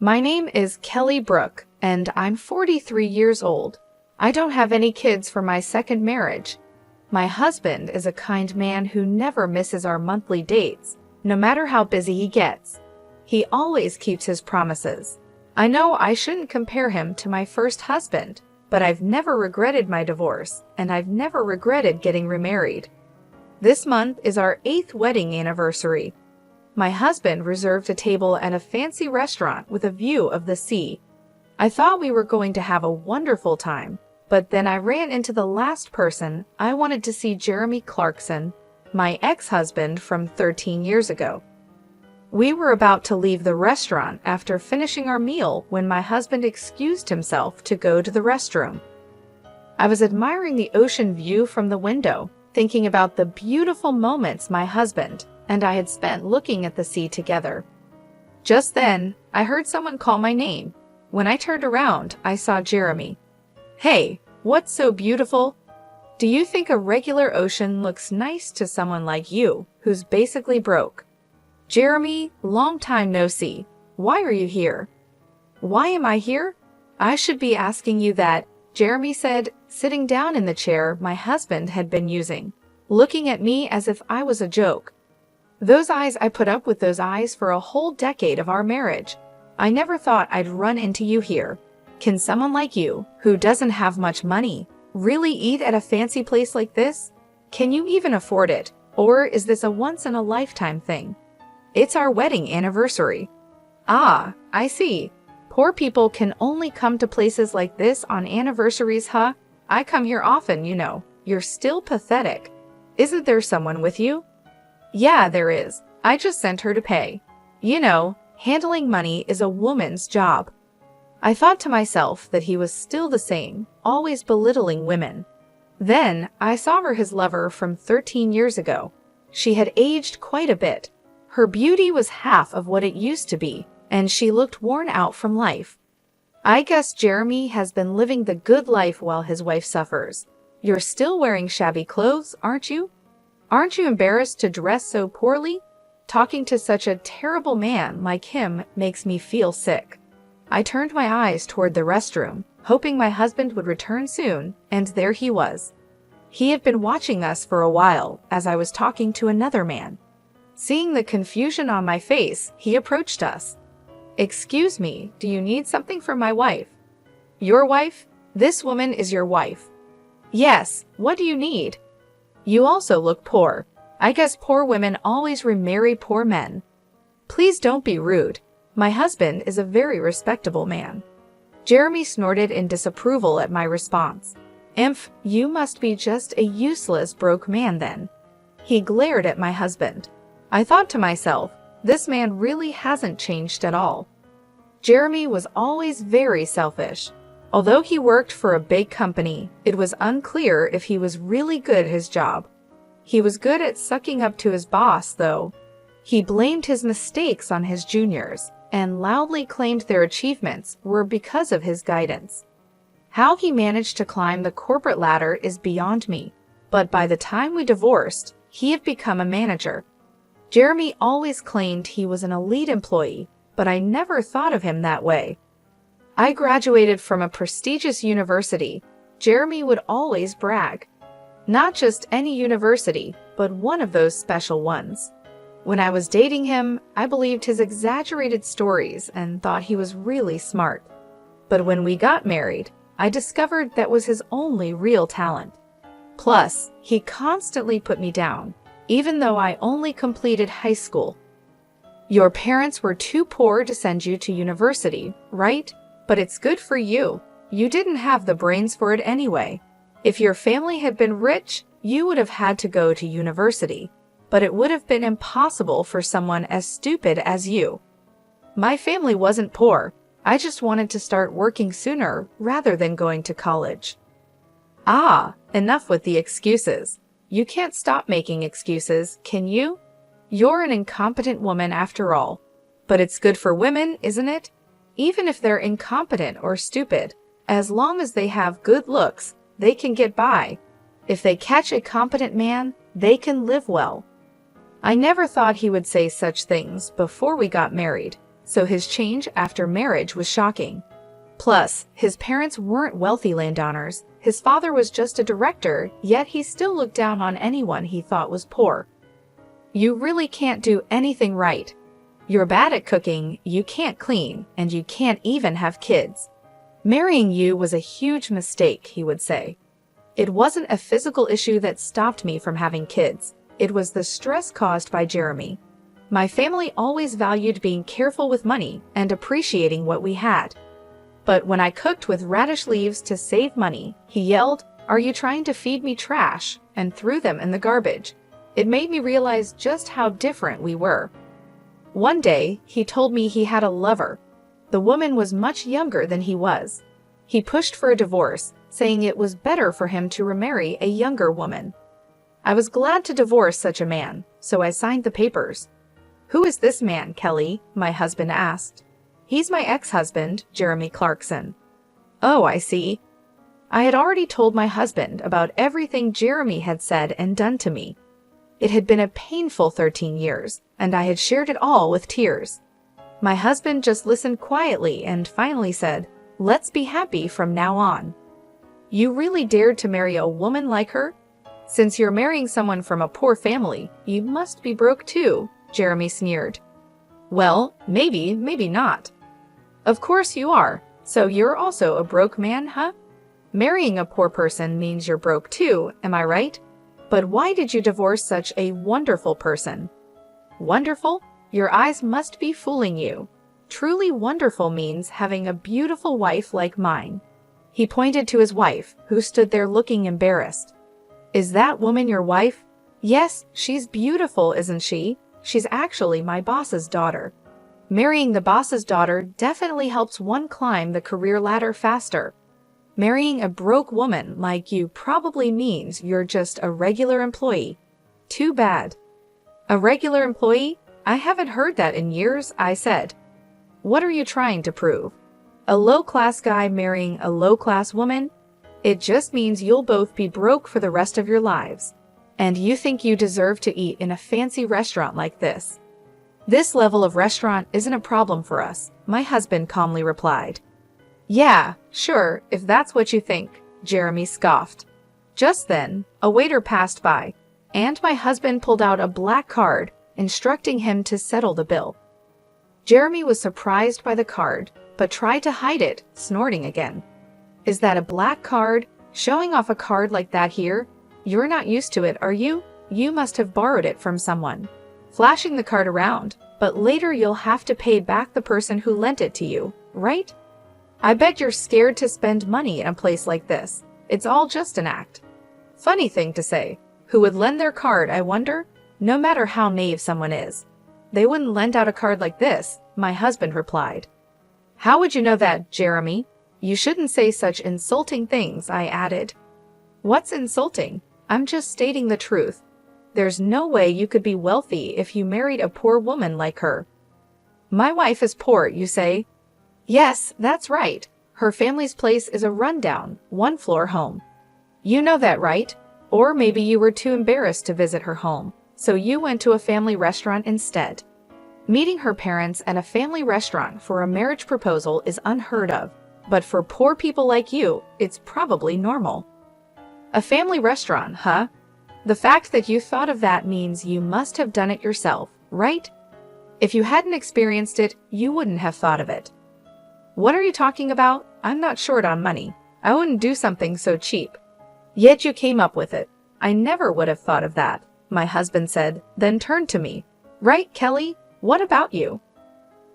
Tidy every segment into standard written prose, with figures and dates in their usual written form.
My name is Kelly Brook, and I'm 43 years old. I don't have any kids from my second marriage. My husband is a kind man who never misses our monthly dates, no matter how busy he gets. He always keeps his promises. I know I shouldn't compare him to my first husband, but I've never regretted my divorce, and I've never regretted getting remarried. This month is our 8th wedding anniversary. My husband reserved a table at a fancy restaurant with a view of the sea. I thought we were going to have a wonderful time, but then I ran into the last person I wanted to see, Jeremy Clarkson, my ex-husband from 13 years ago. We were about to leave the restaurant after finishing our meal when my husband excused himself to go to the restroom. I was admiring the ocean view from the window, thinking about the beautiful moments my husband and I had spent looking at the sea together. Just then, I heard someone call my name. When I turned around, I saw Jeremy. "Hey, what's so beautiful? Do you think a regular ocean looks nice to someone like you, who's basically broke?" "Jeremy, long time no see. Why are you here?" "Why am I here? I should be asking you that," Jeremy said, sitting down in the chair my husband had been using, looking at me as if I was a joke. I put up with those eyes for a whole decade of our marriage. I never thought I'd run into you here. Can someone like you, who doesn't have much money, really eat at a fancy place like this? Can you even afford it? Or is this a once-in-a-lifetime thing? It's our wedding anniversary. Ah, I see. Poor people can only come to places like this on anniversaries, huh? I come here often, you know. You're still pathetic. Isn't there someone with you? Yeah, there is. I just sent her to pay. You know, handling money is a woman's job. I thought to myself that he was still the same, always belittling women. Then I saw her his lover from 13 years ago. She had aged quite a bit. Her beauty was half of what it used to be, and she looked worn out from life. I guess Jeremy has been living the good life while his wife suffers. You're still wearing shabby clothes, aren't you? Aren't you embarrassed to dress so poorly? Talking to such a terrible man like him makes me feel sick. I turned my eyes toward the restroom, hoping my husband would return soon, and there he was. He had been watching us for a while as I was talking to another man. Seeing the confusion on my face, he approached us. "Excuse me, do you need something from my wife?" "Your wife? This woman is your wife." "Yes, what do you need?" "You also look poor. I guess poor women always remarry poor men." "Please don't be rude. My husband is a very respectable man." Jeremy snorted in disapproval at my response. "Imph, you must be just a useless broke man then." He glared at my husband. I thought to myself, this man really hasn't changed at all. Jeremy was always very selfish. Although he worked for a big company, it was unclear if he was really good at his job. He was good at sucking up to his boss, though. He blamed his mistakes on his juniors and loudly claimed their achievements were because of his guidance. How he managed to climb the corporate ladder is beyond me, but by the time we divorced, he had become a manager. Jeremy always claimed he was an elite employee, but I never thought of him that way. I graduated from a prestigious university, Jeremy would always brag. Not just any university, but one of those special ones. When I was dating him, I believed his exaggerated stories and thought he was really smart. But when we got married, I discovered that was his only real talent. Plus, he constantly put me down, even though I only completed high school. "Your parents were too poor to send you to university, right? But it's good for you. You didn't have the brains for it anyway. If your family had been rich, you would have had to go to university. But it would have been impossible for someone as stupid as you." "My family wasn't poor. I just wanted to start working sooner rather than going to college." Ah, enough with the excuses. You can't stop making excuses, can you? You're an incompetent woman after all. But it's good for women, isn't it? Even if they're incompetent or stupid, as long as they have good looks, they can get by. If they catch a competent man, they can live well. I never thought he would say such things before we got married, so his change after marriage was shocking. Plus, his parents weren't wealthy landowners. His father was just a director, yet he still looked down on anyone he thought was poor. You really can't do anything right. You're bad at cooking, you can't clean, and you can't even have kids. Marrying you was a huge mistake, he would say. It wasn't a physical issue that stopped me from having kids. It was the stress caused by Jeremy. My family always valued being careful with money and appreciating what we had. But when I cooked with radish leaves to save money, he yelled, "Are you trying to feed me trash?" and threw them in the garbage. It made me realize just how different we were. One day, he told me he had a lover. The woman was much younger than he was. He pushed for a divorce, saying it was better for him to remarry a younger woman. I was glad to divorce such a man, so I signed the papers. "Who is this man, Kelly?" my husband asked. "He's my ex-husband, Jeremy Clarkson." "Oh, I see." I had already told my husband about everything Jeremy had said and done to me. It had been a painful 13 years, and I had shared it all with tears. My husband just listened quietly and finally said, "Let's be happy from now on." "You really dared to marry a woman like her? Since you're marrying someone from a poor family, you must be broke too," Jeremy sneered. "Well, maybe not." "Of course you are. So you're also a broke man, huh? Marrying a poor person means you're broke too, am I right? But why did you divorce such a wonderful person?" "Wonderful? Your eyes must be fooling you. Truly wonderful means having a beautiful wife like mine." He pointed to his wife, who stood there looking embarrassed. "Is that woman your wife?" "Yes, she's beautiful, isn't she? She's actually my boss's daughter." Marrying the boss's daughter definitely helps one climb the career ladder faster. Marrying a broke woman like you probably means you're just a regular employee. Too bad. "A regular employee? I haven't heard that in years," I said. "What are you trying to prove? A low-class guy marrying a low-class woman? It just means you'll both be broke for the rest of your lives. And you think you deserve to eat in a fancy restaurant like this?" "This level of restaurant isn't a problem for us," my husband calmly replied. "Yeah, sure, if that's what you think," Jeremy scoffed. Just then, a waiter passed by, and my husband pulled out a black card, instructing him to settle the bill. Jeremy was surprised by the card, but tried to hide it, snorting again. "Is that a black card? Showing off a card like that here? You're not used to it, are you? You must have borrowed it from someone." Flashing the card around, "But later you'll have to pay back the person who lent it to you, right? I bet you're scared to spend money in a place like this. It's all just an act." Funny thing to say. Who would lend their card, I wonder? No matter how naive someone is. "They wouldn't lend out a card like this," my husband replied. "How would you know that, Jeremy? You shouldn't say such insulting things," I added. "What's insulting? I'm just stating the truth. There's no way you could be wealthy if you married a poor woman like her." "My wife is poor, you say?" "Yes, that's right. Her family's place is a rundown, one-floor home. You know that, right? Or maybe you were too embarrassed to visit her home, so you went to a family restaurant instead." Meeting her parents at a family restaurant for a marriage proposal is unheard of, but for poor people like you, it's probably normal. A family restaurant, huh? The fact that you thought of that means you must have done it yourself, right? If you hadn't experienced it, you wouldn't have thought of it. "What are you talking about? I'm not short on money. I wouldn't do something so cheap." "Yet you came up with it. I never would have thought of that," my husband said, then turned to me. "Right, Kelly? What about you?"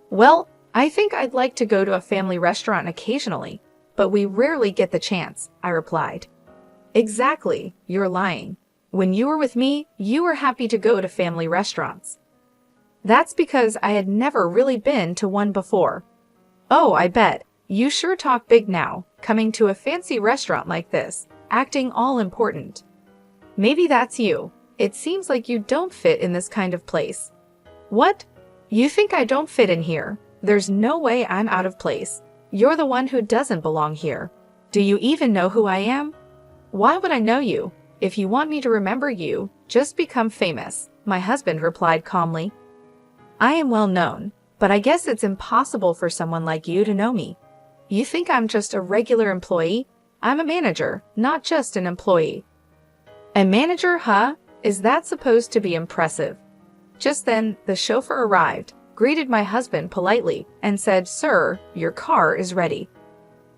"Well, I think I'd like to go to a family restaurant occasionally, but we rarely get the chance," I replied. "Exactly, you're lying. When you were with me, you were happy to go to family restaurants." "That's because I had never really been to one before." "Oh, I bet. You sure talk big now, coming to a fancy restaurant like this, acting all important." "Maybe that's you. It seems like you don't fit in this kind of place." "What? You think I don't fit in here? There's no way I'm out of place. You're the one who doesn't belong here. Do you even know who I am?" "Why would I know you? If you want me to remember you, just become famous," my husband replied calmly. "I am well known. But I guess it's impossible for someone like you to know me. You think I'm just a regular employee? I'm a manager, not just an employee. A manager, huh? Is that supposed to be impressive? Just then, the chauffeur arrived, greeted my husband politely, and said, "Sir, your car is ready."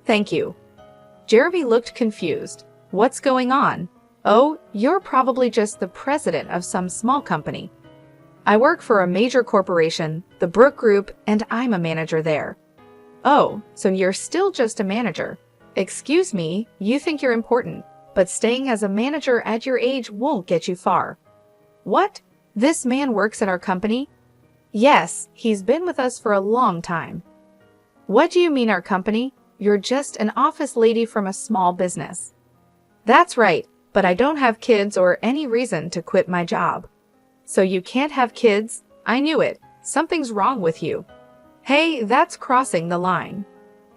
"Thank you." Jeremy looked confused. "What's going on?" "Oh, you're probably just the president of some small company." "I work for a major corporation, the Brook Group, and I'm a manager there." "Oh, so you're still just a manager. Excuse me, you think you're important, but staying as a manager at your age won't get you far." "What? This man works at our company?" "Yes, he's been with us for a long time." "What do you mean our company? You're just an office lady from a small business." "That's right, but I don't have kids or any reason to quit my job." "So you can't have kids? I knew it. Something's wrong with you." "Hey, that's crossing the line."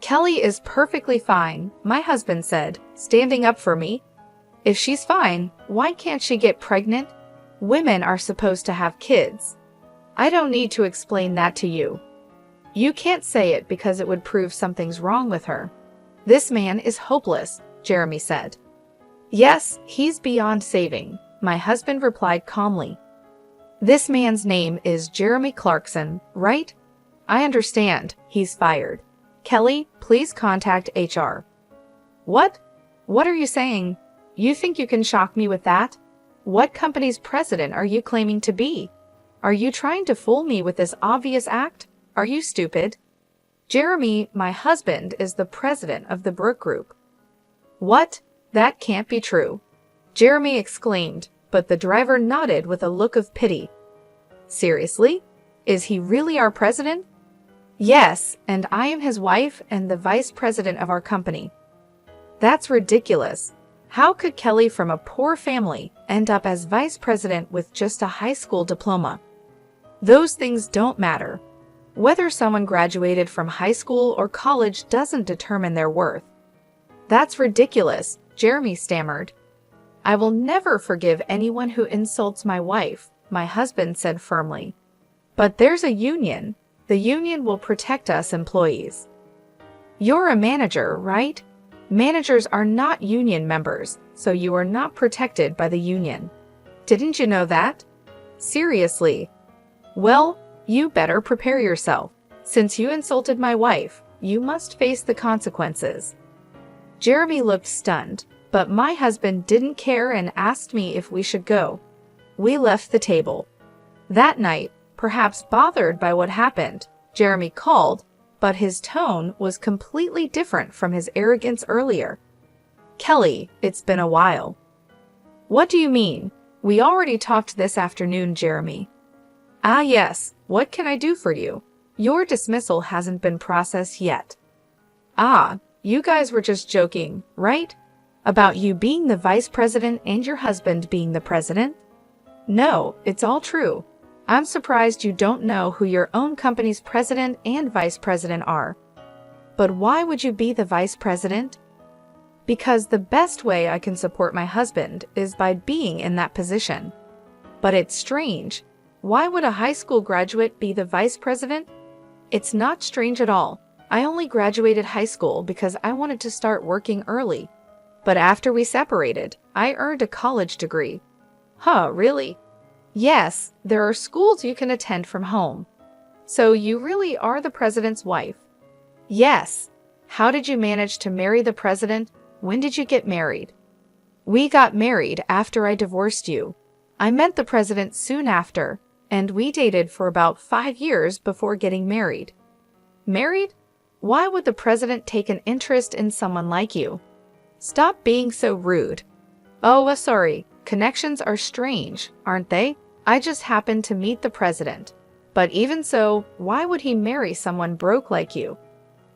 "Kelly is perfectly fine," my husband said, standing up for me. "If she's fine, why can't she get pregnant? Women are supposed to have kids." "I don't need to explain that to you." "You can't say it because it would prove something's wrong with her." "This man is hopeless," Jeremy said. "Yes, he's beyond saving," my husband replied calmly. "This man's name is Jeremy Clarkson, right?" "I understand. He's fired. Kelly, please contact HR." "What? What are you saying? You think you can shock me with that? What company's president are you claiming to be? Are you trying to fool me with this obvious act? Are you stupid?" "Jeremy, my husband, is the president of the Brook Group." "What? That can't be true," Jeremy exclaimed, but the driver nodded with a look of pity. "Seriously? Is he really our president?" "Yes, and I am his wife and the vice president of our company." "That's ridiculous. How could Kelly from a poor family end up as vice president with just a high school diploma?" "Those things don't matter. Whether someone graduated from high school or college doesn't determine their worth." "That's ridiculous," Jeremy stammered. "I will never forgive anyone who insults my wife," my husband said firmly. "But there's a union. The union will protect us employees." "You're a manager, right? Managers are not union members, so you are not protected by the union. Didn't you know that? Seriously? Well, you better prepare yourself. Since you insulted my wife, you must face the consequences." Jeremy looked stunned, but my husband didn't care and asked me if we should go. We left the table. That night, perhaps bothered by what happened, Jeremy called, but his tone was completely different from his arrogance earlier. "Kelly, it's been a while." "What do you mean? We already talked this afternoon, Jeremy." "Ah yes, what can I do for you? Your dismissal hasn't been processed yet." "Ah, you guys were just joking, right? About you being the vice president and your husband being the president?" "No, it's all true. I'm surprised you don't know who your own company's president and vice president are." "But why would you be the vice president?" "Because the best way I can support my husband is by being in that position." "But it's strange. Why would a high school graduate be the vice president?" "It's not strange at all. I only graduated high school because I wanted to start working early. But after we separated, I earned a college degree." "Huh, really?" "Yes, there are schools you can attend from home." "So you really are the president's wife?" "Yes." "How did you manage to marry the president? When did you get married?" "We got married after I divorced you. I met the president soon after, and we dated for about 5 years before getting married." "Married? Why would the president take an interest in someone like you?" "Stop being so rude." "Oh, sorry. Connections are strange, aren't they? I just happened to meet the president. But even so, why would he marry someone broke like you?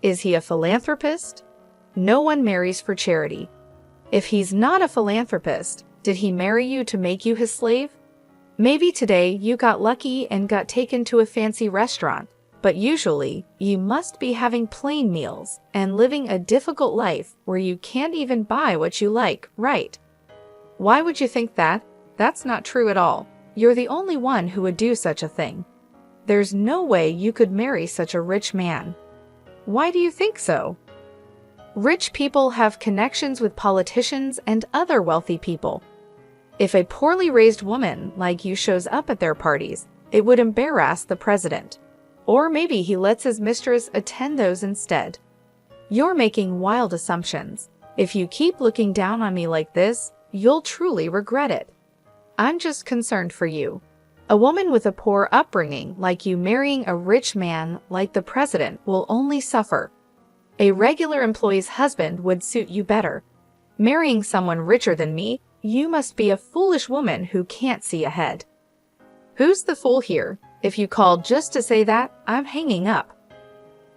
Is he a philanthropist?" "No one marries for charity." "If he's not a philanthropist, did he marry you to make you his slave?" "Maybe today you got lucky and got taken to a fancy restaurant, but usually you must be having plain meals and living a difficult life where you can't even buy what you like, right?" "Why would you think that? That's not true at all. You're the only one who would do such a thing." There's no way you could marry such a rich man. Why do you think so? Rich people have connections with politicians and other wealthy people. If a poorly raised woman like you shows up at their parties, it would embarrass the president. Or maybe he lets his mistress attend those instead. You're making wild assumptions. If you keep looking down on me like this, you'll truly regret it. I'm just concerned for you. A woman with a poor upbringing like you marrying a rich man like the president will only suffer. A regular employee's husband would suit you better. Marrying someone richer than me, you must be a foolish woman who can't see ahead. Who's the fool here? If you called just to say that, I'm hanging up.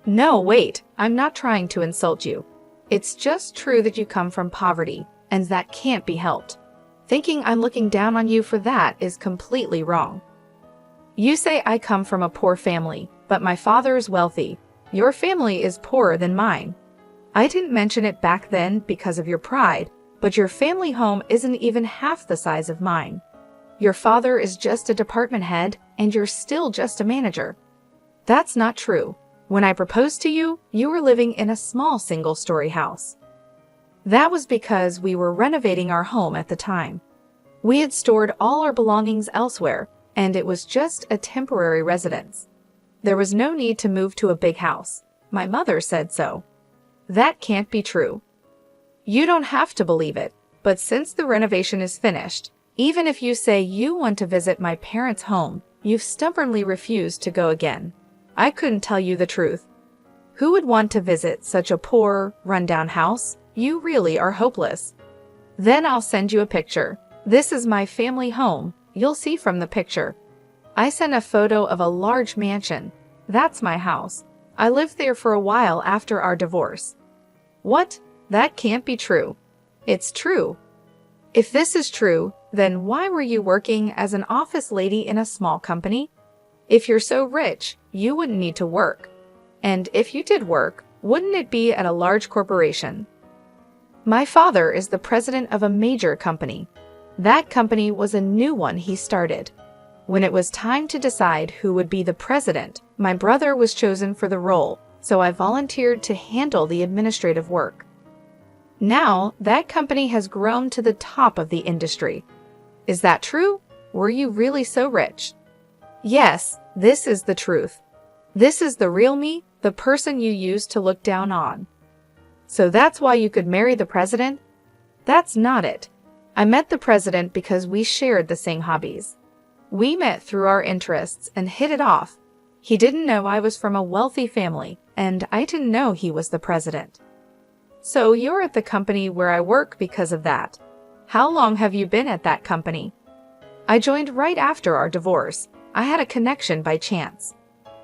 No, wait, I'm not trying to insult you. It's just true that you come from poverty, and that can't be helped. Thinking I'm looking down on you for that is completely wrong. You say I come from a poor family, but my father is wealthy. Your family is poorer than mine. I didn't mention it back then because of your pride, but your family home isn't even half the size of mine. Your father is just a department head, and you're still just a manager. That's not true. When I proposed to you, you were living in a small single-story house. That was because we were renovating our home at the time. We had stored all our belongings elsewhere, and it was just a temporary residence. There was no need to move to a big house. My mother said so. That can't be true. You don't have to believe it, but since the renovation is finished, even if you say you want to visit my parents' home, you've stubbornly refused to go again. I couldn't tell you the truth. Who would want to visit such a poor, run-down house? You really are hopeless. Then I'll send you a picture. This is my family home. You'll see from the picture. I sent a photo of a large mansion. That's my house. I lived there for a while after our divorce. What? That can't be true. It's true. If this is true, then why were you working as an office lady in a small company? If you're so rich, you wouldn't need to work. And if you did work, wouldn't it be at a large corporation? My father is the president of a major company. That company was a new one he started. When it was time to decide who would be the president, my brother was chosen for the role, so I volunteered to handle the administrative work. Now, that company has grown to the top of the industry. Is that true? Were you really so rich? Yes, this is the truth. This is the real me, the person you used to look down on. So that's why you could marry the president? That's not it. I met the president because we shared the same hobbies. We met through our interests and hit it off. He didn't know I was from a wealthy family, and I didn't know he was the president. So you're at the company where I work because of that. How long have you been at that company? I joined right after our divorce. I had a connection by chance.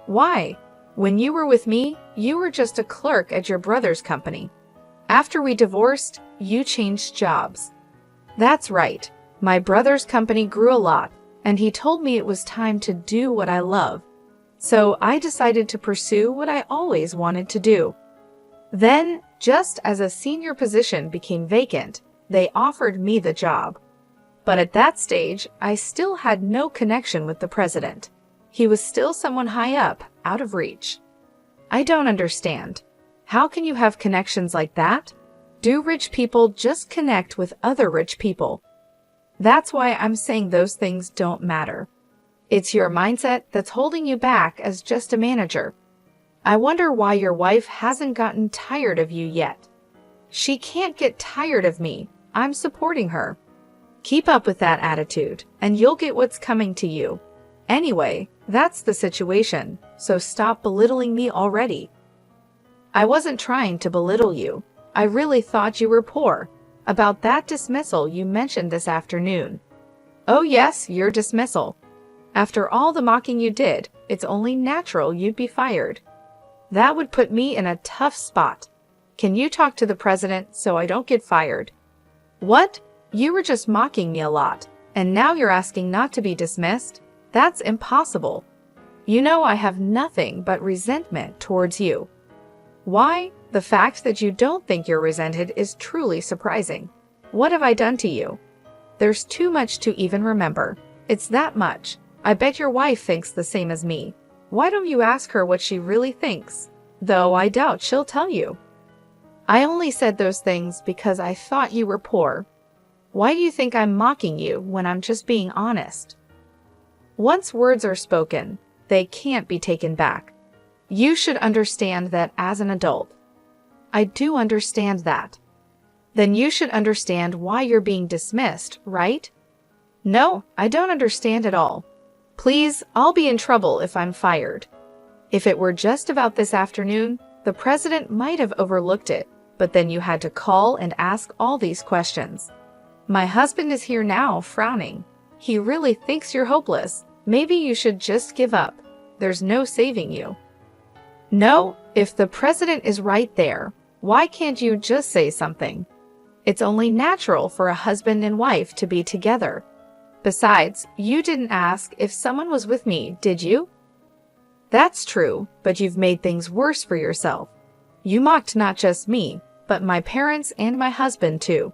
Why? When you were with me, you were just a clerk at your brother's company. After we divorced, you changed jobs. That's right. My brother's company grew a lot, and he told me it was time to do what I love. So I decided to pursue what I always wanted to do. Then, just as a senior position became vacant, they offered me the job. But at that stage, I still had no connection with the president. He was still someone high up, out of reach. I don't understand. How can you have connections like that? Do rich people just connect with other rich people? That's why I'm saying those things don't matter. It's your mindset that's holding you back as just a manager. I wonder why your wife hasn't gotten tired of you yet. She can't get tired of me. I'm supporting her. Keep up with that attitude, and you'll get what's coming to you. Anyway, that's the situation, so stop belittling me already. I wasn't trying to belittle you. I really thought you were poor. About that dismissal you mentioned this afternoon. Oh yes, your dismissal. After all the mocking you did, it's only natural you'd be fired. That would put me in a tough spot. Can you talk to the president so I don't get fired? What? You were just mocking me a lot, and now you're asking not to be dismissed? That's impossible. You know I have nothing but resentment towards you. Why? The fact that you don't think you're resented is truly surprising. What have I done to you? There's too much to even remember. It's that much. I bet your wife thinks the same as me. Why don't you ask her what she really thinks? Though I doubt she'll tell you. I only said those things because I thought you were poor. Why do you think I'm mocking you when I'm just being honest? Once words are spoken, they can't be taken back. You should understand that as an adult. I do understand that. Then you should understand why you're being dismissed, right? No, I don't understand at all. Please, I'll be in trouble if I'm fired. If it were just about this afternoon, the president might have overlooked it, but then you had to call and ask all these questions. My husband is here now, frowning. He really thinks you're hopeless. Maybe you should just give up. There's no saving you. No, if the president is right there, why can't you just say something? It's only natural for a husband and wife to be together. Besides, you didn't ask if someone was with me, did you? That's true, but you've made things worse for yourself. You mocked not just me, but my parents and my husband too.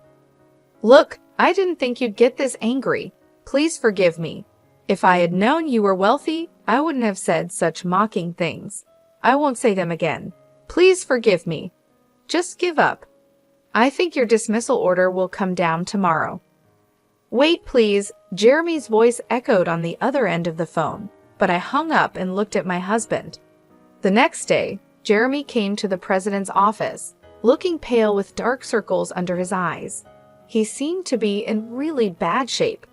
Look, I didn't think you'd get this angry. Please forgive me. If I had known you were wealthy, I wouldn't have said such mocking things. I won't say them again. Please forgive me. Just give up. I think your dismissal order will come down tomorrow. Wait, please. Jeremy's voice echoed on the other end of the phone, but I hung up and looked at my husband. The next day, Jeremy came to the president's office, looking pale with dark circles under his eyes. He seemed to be in really bad shape.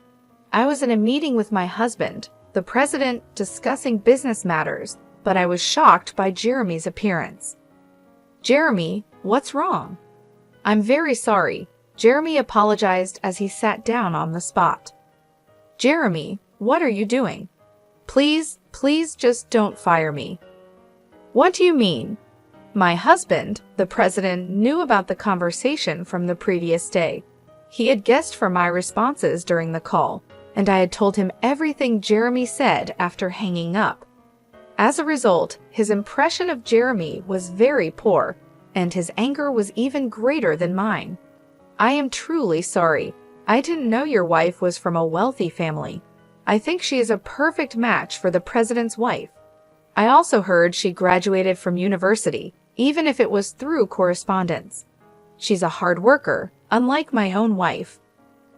I was in a meeting with my husband, the president, discussing business matters, but I was shocked by Jeremy's appearance. Jeremy, what's wrong? I'm very sorry. Jeremy apologized as he sat down on the spot. Jeremy, what are you doing? Please just don't fire me. What do you mean? My husband, the president, knew about the conversation from the previous day. He had guessed from my responses during the call, and I had told him everything Jeremy said after hanging up. As a result, his impression of Jeremy was very poor, and his anger was even greater than mine. I am truly sorry. I didn't know your wife was from a wealthy family. I think she is a perfect match for the president's wife. I also heard she graduated from university, even if it was through correspondence. She's a hard worker, unlike my own wife.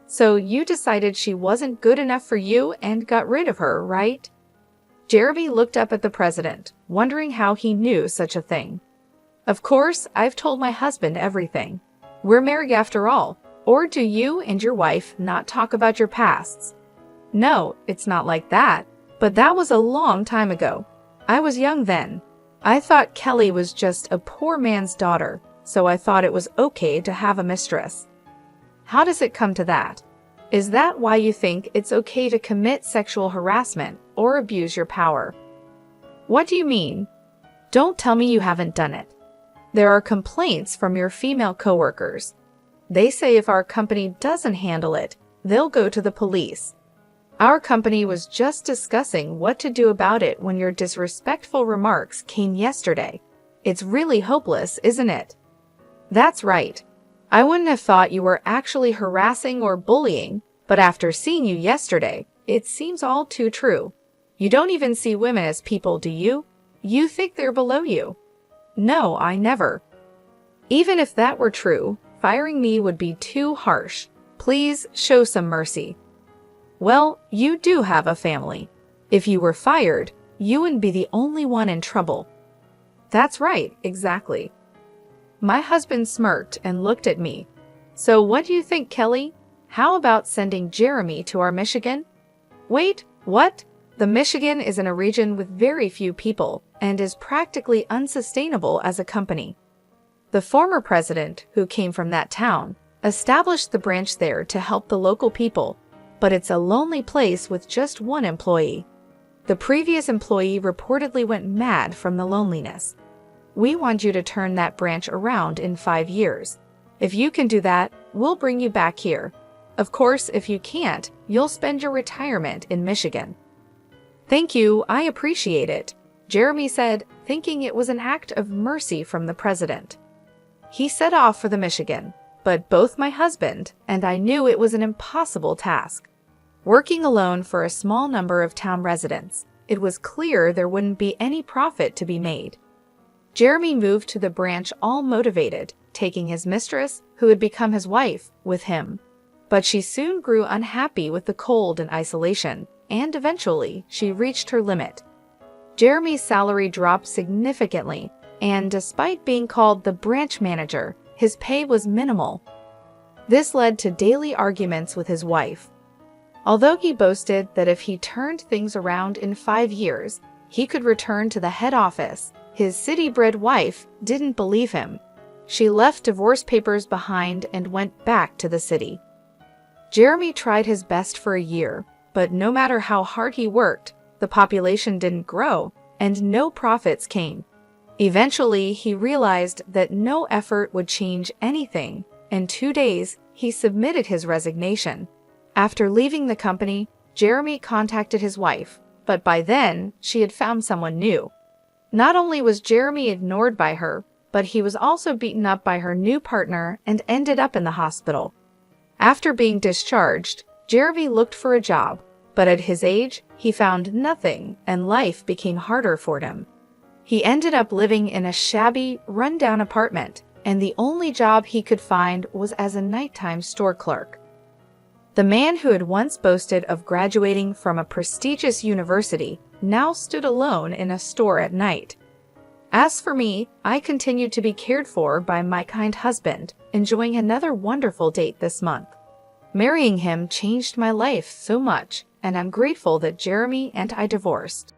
So you decided she wasn't good enough for you and got rid of her, right? Jeremy looked up at the president, wondering how he knew such a thing. Of course, I've told my husband everything. We're married after all. Or do you and your wife not talk about your pasts? No, it's not like that. But that was a long time ago. I was young then. I thought Kelly was just a poor man's daughter, so I thought it was okay to have a mistress. How does it come to that? Is that why you think it's okay to commit sexual harassment or abuse your power? What do you mean? Don't tell me you haven't done it. There are complaints from your female coworkers. They say if our company doesn't handle it, they'll go to the police. Our company was just discussing what to do about it when your disrespectful remarks came yesterday. It's really hopeless, isn't it? That's right. I wouldn't have thought you were actually harassing or bullying, but after seeing you yesterday, it seems all too true. You don't even see women as people, do you? You think they're below you. No, I never. Even if that were true, firing me would be too harsh. Please show some mercy. Well, you do have a family. If you were fired, you wouldn't be the only one in trouble. That's right, exactly. My husband smirked and looked at me. So what do you think, Kelly? How about sending Jeremy to our Michigan? Wait, what? The Michigan is in a region with very few people and is practically unsustainable as a company. The former president, who came from that town, established the branch there to help the local people, but it's a lonely place with just one employee. The previous employee reportedly went mad from the loneliness. We want you to turn that branch around in 5 years. If you can do that, we'll bring you back here. Of course, if you can't, you'll spend your retirement in Michigan. Thank you, I appreciate it, Jeremy said, thinking it was an act of mercy from the president. He set off for the Michigan, but both my husband and I knew it was an impossible task. Working alone for a small number of town residents, it was clear there wouldn't be any profit to be made. Jeremy moved to the branch all motivated, taking his mistress, who had become his wife, with him. But she soon grew unhappy with the cold and isolation, and eventually she reached her limit. Jeremy's salary dropped significantly, and despite being called the branch manager, his pay was minimal. This led to daily arguments with his wife. Although he boasted that if he turned things around in 5 years, he could return to the head office, his city-bred wife didn't believe him. She left divorce papers behind and went back to the city. Jeremy tried his best for a year, but no matter how hard he worked, the population didn't grow and no profits came. Eventually, he realized that no effort would change anything. In 2 days, he submitted his resignation. After leaving the company, Jeremy contacted his wife, but by then, she had found someone new. Not only was Jeremy ignored by her, but he was also beaten up by her new partner and ended up in the hospital. After being discharged, Jeremy looked for a job, but at his age, he found nothing and life became harder for him. He ended up living in a shabby, run-down apartment, and the only job he could find was as a nighttime store clerk. The man who had once boasted of graduating from a prestigious university now stood alone in a store at night. As for me, I continued to be cared for by my kind husband, enjoying another wonderful date this month. Marrying him changed my life so much, and I'm grateful that Jeremy and I divorced.